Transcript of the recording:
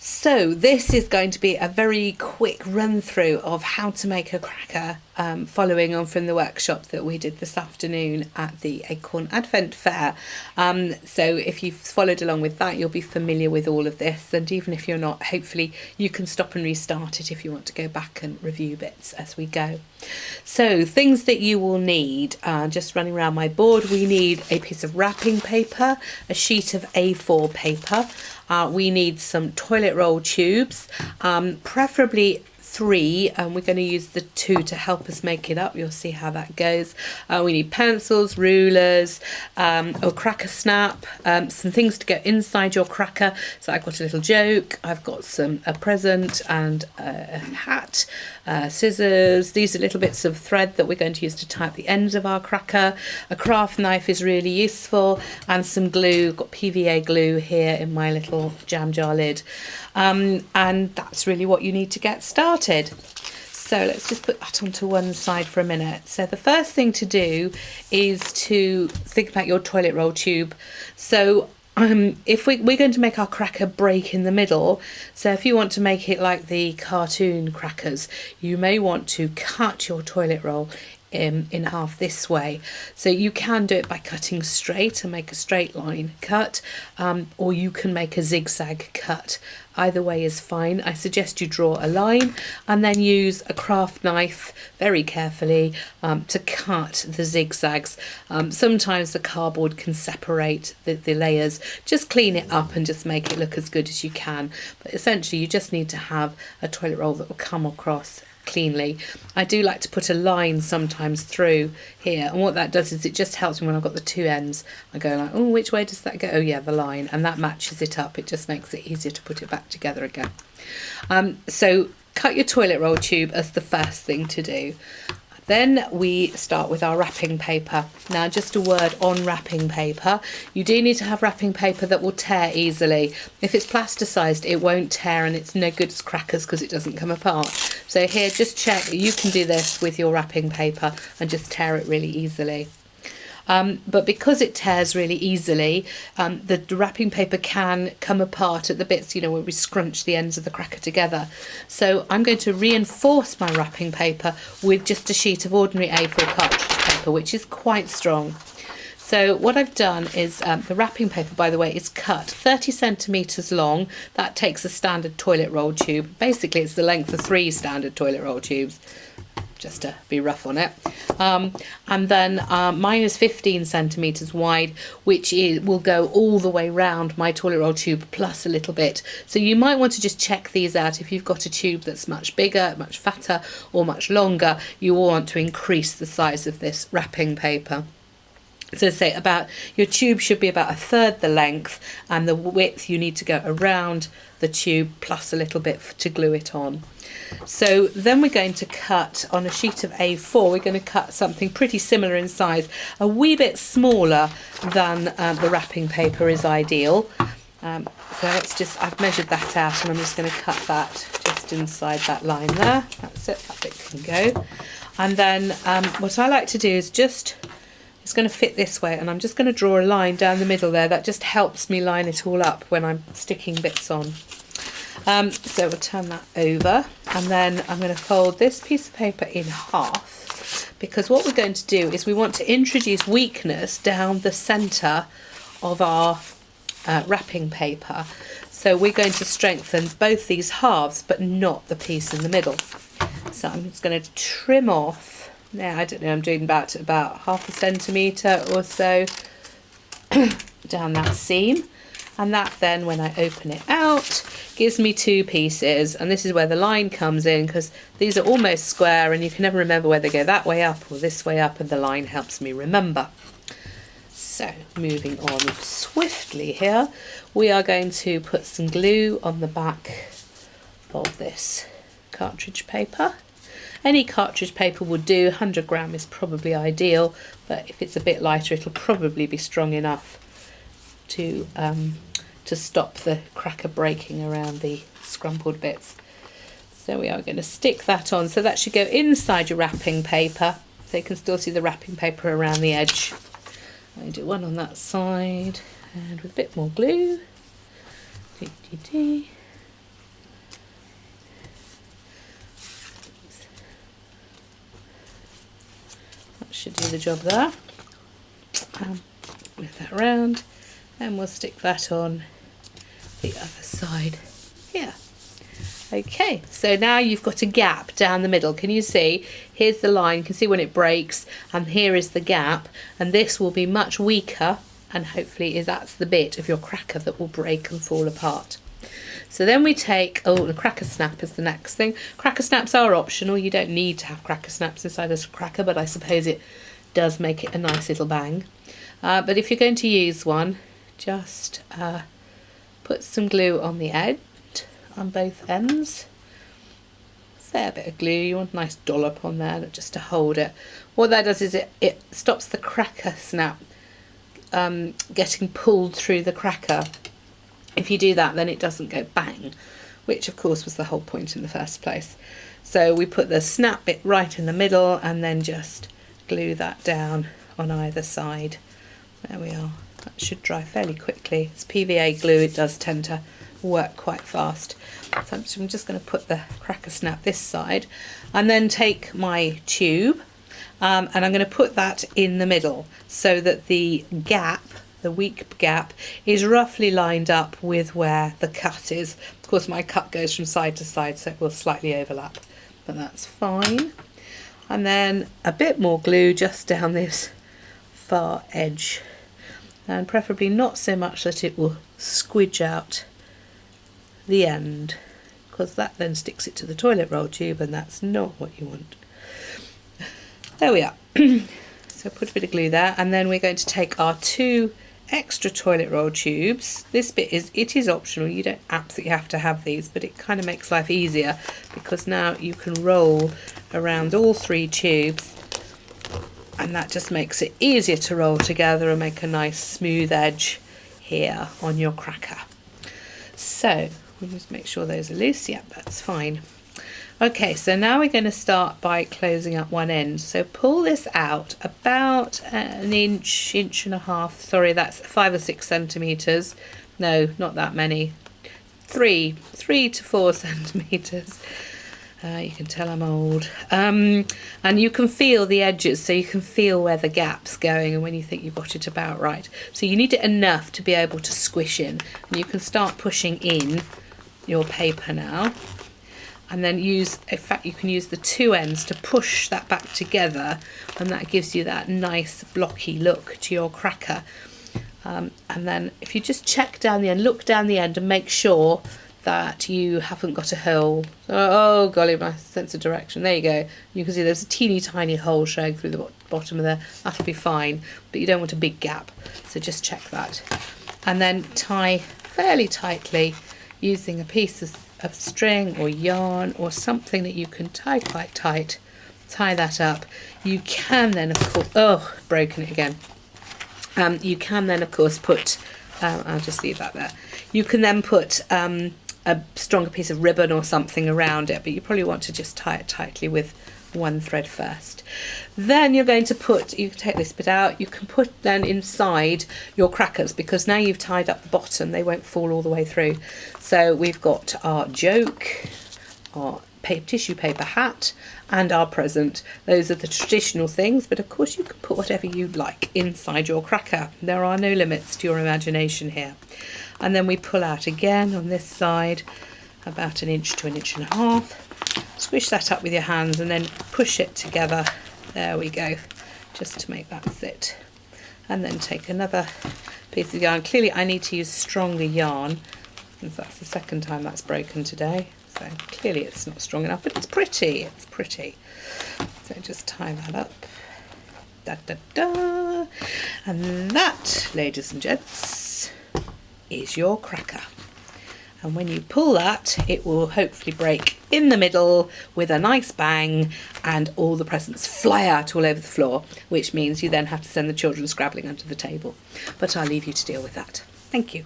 So this is going to be a very quick run through of how to make a cracker, following on from the workshop that we did this afternoon at the Acorn Advent Fair. So if you've followed along with that, you'll be familiar with all of this, and even if you're not, hopefully you can stop and restart it if you want to go back and review bits as we go. So things that you will need, just running around my board, we need a piece of wrapping paper, a sheet of A4 paper, we need some toilet roll tubes, preferably 3, and we're going to use the 2 to help us make it up. You'll see how that goes. We need pencils, rulers, or cracker snap, some things to go inside your cracker. So I've got a little joke, I've got a present and a hat, scissors. These are little bits of thread that we're going to use to tie up the ends of our cracker. A craft knife is really useful, and some glue. Got PVA glue here in my little jam jar lid, and that's really what you need to get started. So let's just put that onto one side for a minute. So the first thing to do is to think about your toilet roll tube. So if we're going to make our cracker break in the middle, so if you want to make it like the cartoon crackers, you may want to cut your toilet roll in half this way. So you can do it by cutting straight and make a straight line cut, or you can make a zigzag cut. Either way is fine. I suggest you draw a line and then use a craft knife very carefully to cut the zigzags. Sometimes the cardboard can separate the layers. Just clean it up and just make it look as good as you can. But essentially you just need to have a toilet roll that will come across cleanly. I do like to put a line sometimes through here, and what that does is it just helps me when I've got the two ends. I go like, oh, which way does that go? Oh yeah, the line, and that matches it up. It just makes it easier to put it back together again. So cut your toilet roll tube as the first thing to do. Then we start with our wrapping paper. Now, just a word on wrapping paper. You do need to have wrapping paper that will tear easily. If it's plasticized, it won't tear, and it's no good as crackers because it doesn't come apart. So here, just check that you can do this with your wrapping paper and just tear it really easily. But because it tears really easily, the wrapping paper can come apart at the bits, you know, where we scrunch the ends of the cracker together. So I'm going to reinforce my wrapping paper with just a sheet of ordinary A4 cartridge paper, which is quite strong. So what I've done is, the wrapping paper, by the way, is cut 30 centimetres long. That takes a standard toilet roll tube. Basically, it's the length of 3 standard toilet roll tubes, just to be rough on it. And then mine is 15 centimetres wide, which will go all the way round my toilet roll tube plus a little bit. So you might want to just check these out. If you've got a tube that's much bigger, much fatter, or much longer, you will want to increase the size of this wrapping paper. So say about, your tube should be about 1/3 the length, and the width you need to go around the tube plus a little bit to glue it on. So then we're going to cut on a sheet of A4, we're going to cut something pretty similar in size, a wee bit smaller than the wrapping paper is ideal. So let's just, I've measured that out, and I'm just going to cut that just inside that line there. That's it, that bit can go. And then what I like to do is it's going to fit this way, and I'm just going to draw a line down the middle there. That just helps me line it all up when I'm sticking bits on. So we'll turn that over, and then I'm going to fold this piece of paper in half, because what we're going to do is we want to introduce weakness down the centre of our wrapping paper. So we're going to strengthen both these halves, but not the piece in the middle. So I'm just going to trim off. Now, I don't know, I'm doing about 1/2 centimetre or so down that seam, and that then, when I open it out, gives me 2 pieces. And this is where the line comes in, because these are almost square and you can never remember whether they go that way up or this way up, and the line helps me remember. So moving on swiftly here, we are going to put some glue on the back of this cartridge paper. Any cartridge paper will do. 100 gram is probably ideal, but if it's a bit lighter, it'll probably be strong enough to stop the cracker breaking around the scrumpled bits. So we are going to stick that on. So that should go inside your wrapping paper, so you can still see the wrapping paper around the edge. I'm going to do one on that side, and with a bit more glue. should do the job there. Move that around, and we'll stick that on the other side here. Okay, so now you've got a gap down the middle. Can you see? Here's the line, you can see when it breaks, and here is the gap, and this will be much weaker, and hopefully that's the bit of your cracker that will break and fall apart. So then we take, the cracker snap is the next thing. Cracker snaps are optional, you don't need to have cracker snaps inside a cracker, but I suppose it does make it a nice little bang. But if you're going to use one, just put some glue on the edge, on both ends. Fair bit of glue, you want a nice dollop on there just to hold it. What that does is it stops the cracker snap getting pulled through the cracker. If you do that, then it doesn't go bang, which of course was the whole point in the first place. So we put the snap bit right in the middle and then just glue that down on either side. There we are. That should dry fairly quickly. It's PVA glue, it does tend to work quite fast. So I'm just going to put the cracker snap this side and then take my tube and I'm going to put that in the middle so that the gap, the weak gap, is roughly lined up with where the cut is. Of course my cut goes from side to side, so it will slightly overlap, but that's fine. And then a bit more glue just down this far edge, and preferably not so much that it will squidge out the end, because that then sticks it to the toilet roll tube, and that's not what you want. There we are. So put a bit of glue there, and then we're going to take our 2 extra toilet roll tubes. This bit is optional, you don't absolutely have to have these, but it kind of makes life easier because now you can roll around all 3 tubes, and that just makes it easier to roll together and make a nice smooth edge here on your cracker. So we'll just make sure those are loose. Yep, that's fine. Okay, so now we're going to start by closing up one end. So pull this out about an inch, inch and a half. Sorry, that's 5 or 6 centimetres. No, not that many. 3 to 4 centimetres. You can tell I'm old. And you can feel the edges, so you can feel where the gap's going and when you think you've got it about right. So you need it enough to be able to squish in. And you can start pushing in your paper now. And then in fact you can use the 2 ends to push that back together, and that gives you that nice blocky look to your cracker. And then if you just check down the end, look down the end and make sure that you haven't got a hole. Oh golly, my sense of direction. There you go. You can see there's a teeny tiny hole showing through the bottom of there. That'll be fine, but you don't want a big gap, so just check that. And then tie fairly tightly using a piece of string or yarn or something that you can tie quite tight. Tie that up. You can then of course, broken it again. You can then of course put, I'll just leave that there. You can then put a stronger piece of ribbon or something around it, but you probably want to just tie it tightly with 1 thread first. Then you're going to you can take this bit out, you can put then inside your crackers, because now you've tied up the bottom, they won't fall all the way through. So we've got our joke, our tissue paper hat, and our present. Those are the traditional things, but of course you can put whatever you'd like inside your cracker. There are no limits to your imagination here. And then we pull out again on this side about an inch to an inch and a half. Squish that up with your hands and then push it together. There we go, just to make that sit. And then take another piece of yarn. Clearly I need to use stronger yarn, since that's the second time that's broken today. So clearly it's not strong enough, but it's pretty, it's pretty. So just tie that up. Da, da, da. And that, ladies and gents, is your cracker. And when you pull that, it will hopefully break in the middle with a nice bang, and all the presents fly out all over the floor, which means you then have to send the children scrabbling under the table. But I'll leave you to deal with that. Thank you.